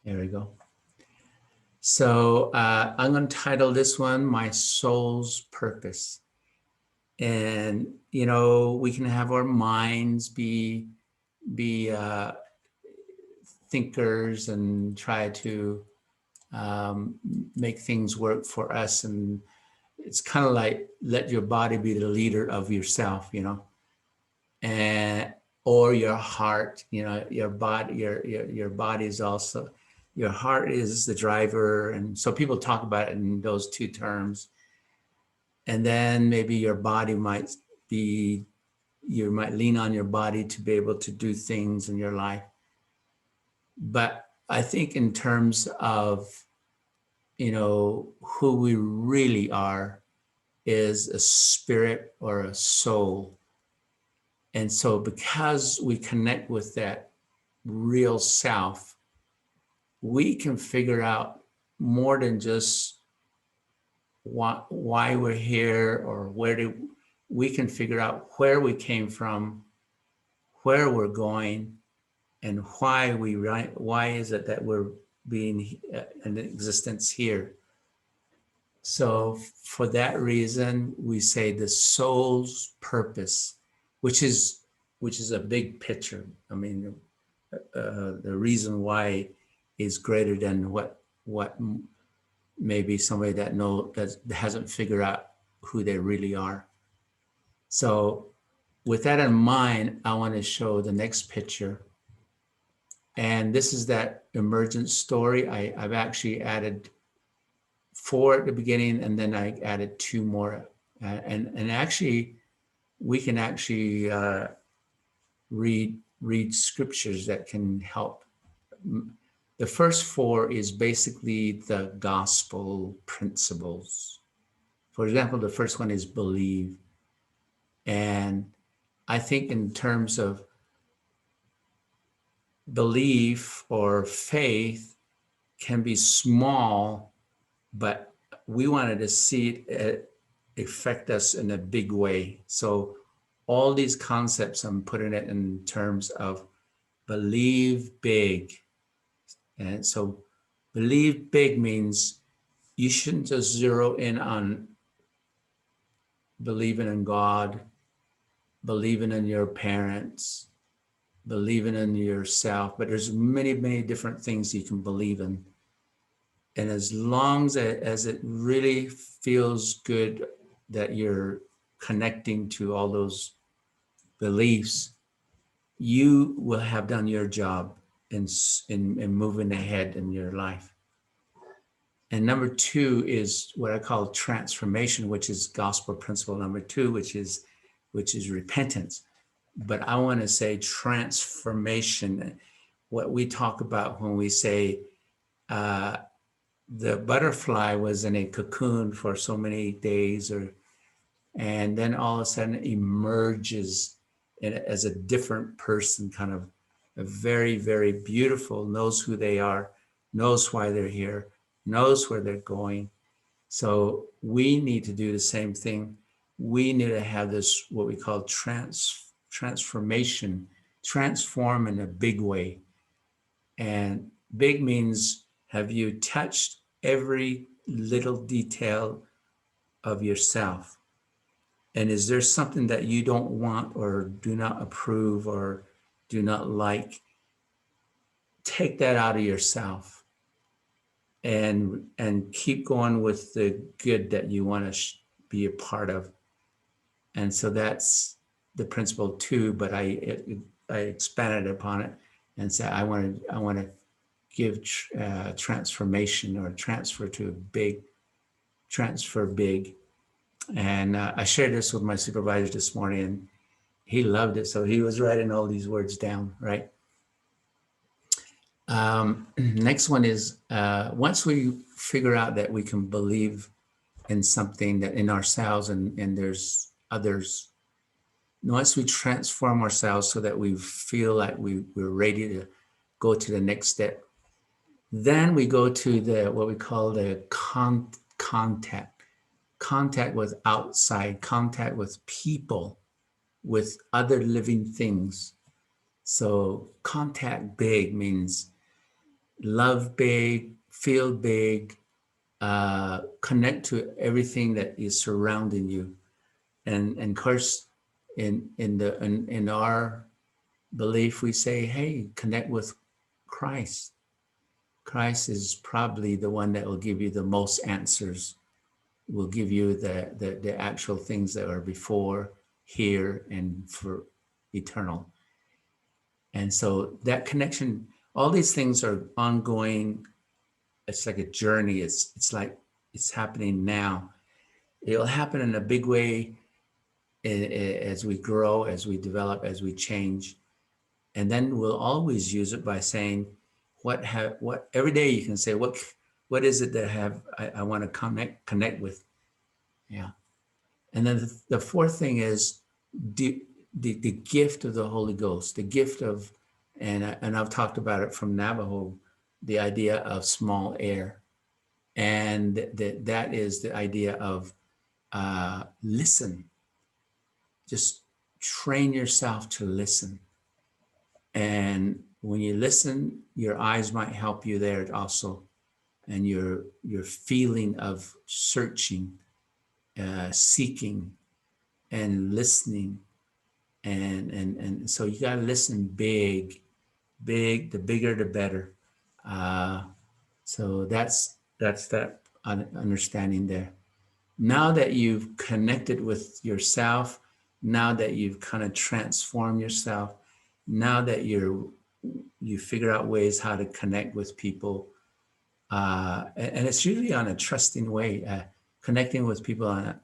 There we go. So I'm going to title this one, My Soul's Purpose. And, you know, we can have our minds be thinkers and try to make things work for us. And it's kind of like, let your body be the leader of yourself, you know, and, or your heart, you know, your body, your body is also, your heart is the driver. And so people talk about it in those two terms. And then maybe your body might be, you might lean on your body to be able to do things in your life. But I think in terms of, you know, who we really are is a spirit or a soul. And so because we connect with that real self, we can figure out more than just why we're here or we can figure out where we came from, where we're going, and why is it that we're being in existence here. So for that reason, we say the soul's purpose, which is a big picture. I mean, the reason why is greater than what maybe somebody that hasn't figured out who they really are. So with that in mind, I want to show the next picture. And this is that emergent story. I've actually added 4 at the beginning, and then I added 2 more. And actually, we can actually read scriptures that can help. The first 4 is basically the gospel principles. For example, the first one is believe. And I think in terms of belief or faith can be small, but we wanted to see it affect us in a big way. So all these concepts, I'm putting it in terms of believe big. And so believe big means you shouldn't just zero in on believing in God, believing in your parents, believing in yourself, but there's many, many different things you can believe in. And as long as it really feels good that you're connecting to all those beliefs, you will have done your job in moving ahead in your life. And number 2 is what I call transformation, which is gospel principle number 2, which is repentance. But I want to say transformation, what we talk about when we say the butterfly was in a cocoon for so many days, and then all of a sudden emerges as a different person, kind of a very, very beautiful, knows who they are, knows why they're here, knows where they're going. So we need to do the same thing. We need to have this, what we call transformation, transform in a big way. And big means, have you touched every little detail of yourself? And is there something that you don't want or do not approve or do not like? Take that out of yourself and keep going with the good that you want to be a part of. And so that's the principle 2, but I expanded upon it and said I want to give transformation or transfer to a big, transfer big. And I shared this with my supervisor this morning, and he loved it. So he was writing all these words down, right? Next one is, once we figure out that we can believe in something, that in ourselves and there's others, once we transform ourselves so that we feel like we're ready to go to the next step, then we go to what we call the contact with outside, contact with people, with other living things. So contact big means love big, feel big, connect to everything that is surrounding you. And of course, in our belief, we say, hey, connect with Christ. Christ is probably the one that will give you the most answers, will give you the actual things that are before, here, and for eternal. And so that connection, all these things are ongoing. It's like a journey. It's like it's happening now. It'll happen in a big way as we grow, as we develop, as we change. And then we'll always use it by saying, what every day you can say, what is it that I want to connect with? Yeah. And then the fourth thing is the gift of the Holy Ghost, the gift of, and I've talked about it from Navajo, the idea of small air. And that is the idea of listen. Just train yourself to listen. And when you listen, your eyes might help you there also. And your feeling of searching, seeking, and listening. And so you got to listen big, the bigger, the better. So that's that understanding there. Now that you've connected with yourself, now that you've kind of transformed yourself, now that you figure out ways how to connect with people, and it's usually on a trusting way, connecting with people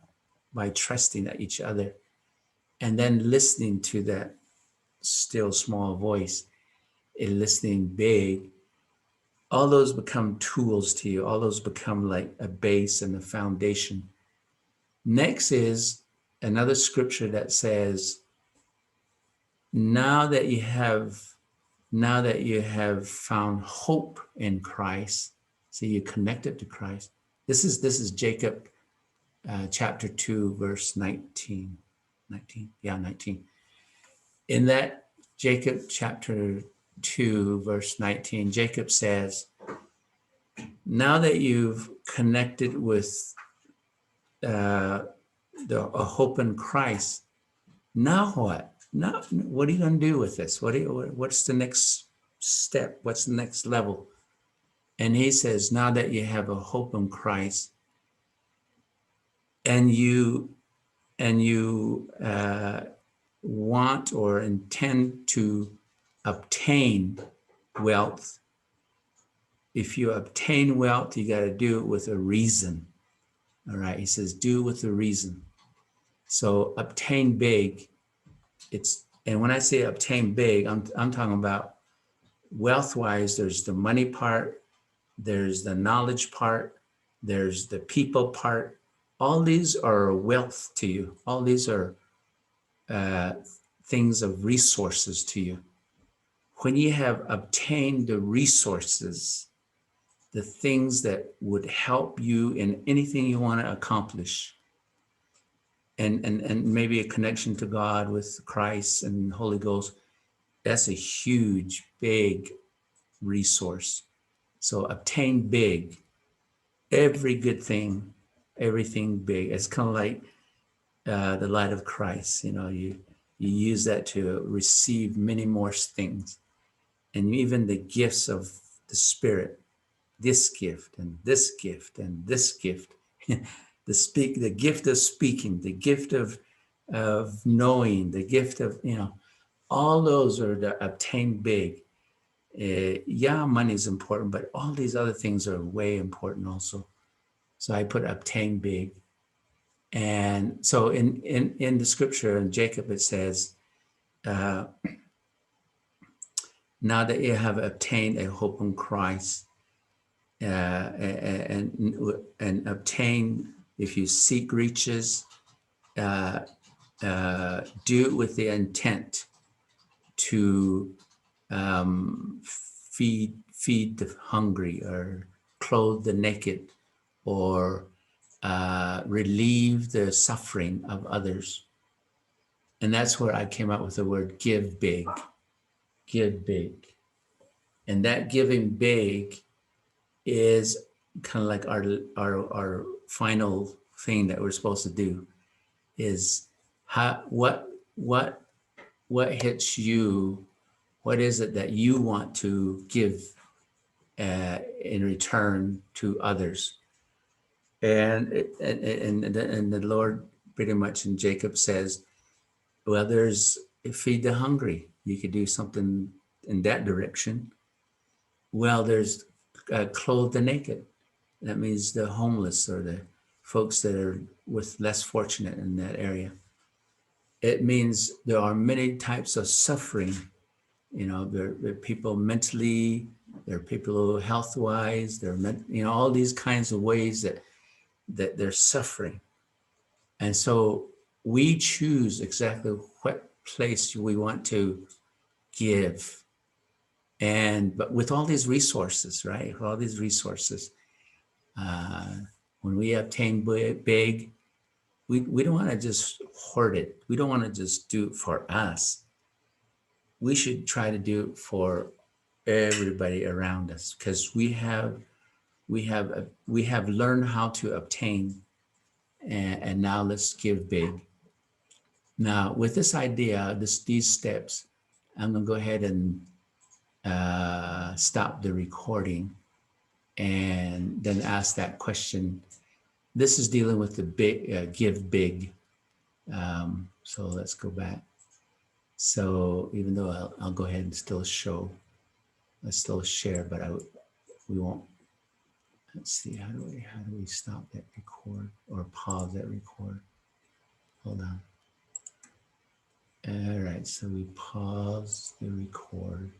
by trusting each other, and then listening to that still small voice, and listening big. All those become tools to you. All those become like a base and a foundation. Next is another scripture that says, now that you have found hope in Christ, so you connected to Christ. This is Jacob chapter 2, verse 19. 19. In that Jacob chapter 2, verse 19, Jacob says, now that you've connected with a hope in Christ, now what? Now, what are you going to do with this? What's the next step? What's the next level? And he says, now that you have a hope in Christ, and you want or intend to obtain wealth. If you obtain wealth, you got to do it with a reason. All right. He says, do it with a reason. So obtain big. And when I say obtain big, I'm talking about wealth-wise. There's the money part, there's the knowledge part, there's the people part. All these are wealth to you. All these are things of resources to you. When you have obtained the resources, the things that would help you in anything you want to accomplish, and maybe a connection to God with Christ and Holy Ghost, that's a huge, big resource. So obtain big, every good thing, everything big. It's kind of like the light of Christ. You know, you use that to receive many more things, and even the gifts of the Spirit, this gift and this gift and this gift, the gift of speaking, the gift of knowing, the gift of, all those are to obtain big. Yeah, money is important, but all these other things are way important also. So I put obtain big. And so in the scripture in Jacob, it says, now that you have obtained a hope in Christ, and obtain, if you seek riches, do it with the intent to feed the hungry, or clothe the naked, or relieve the suffering of others. And that's where I came up with the word give big. Give big. And that giving big is kind of like our final thing that we're supposed to do is what hits you, what is it that you want to give in return to others. And the Lord pretty much in Jacob says, well, there's feed the hungry. You could do something in that direction. Well, there's clothe the naked. That means the homeless or the folks that are with less fortunate in that area. It means there are many types of suffering. You know, there are people mentally, there are people health-wise, there are, all these kinds of ways that they're suffering. And so we choose exactly what place we want to give. But with all these resources, right? With all these resources, when we obtain big, we don't want to just hoard it. We don't want to just do it for us. We should try to do it for everybody around us, because we have learned how to obtain, and now let's give big. Now, with this idea, these steps, I'm gonna go ahead and stop the recording and then ask that question. This is dealing with the big, give big. So let's go back. So even though I'll go ahead and still show, let's still share, but we won't. Let's see, how do we stop that record or pause that record? Hold on. All right, so we pause the record.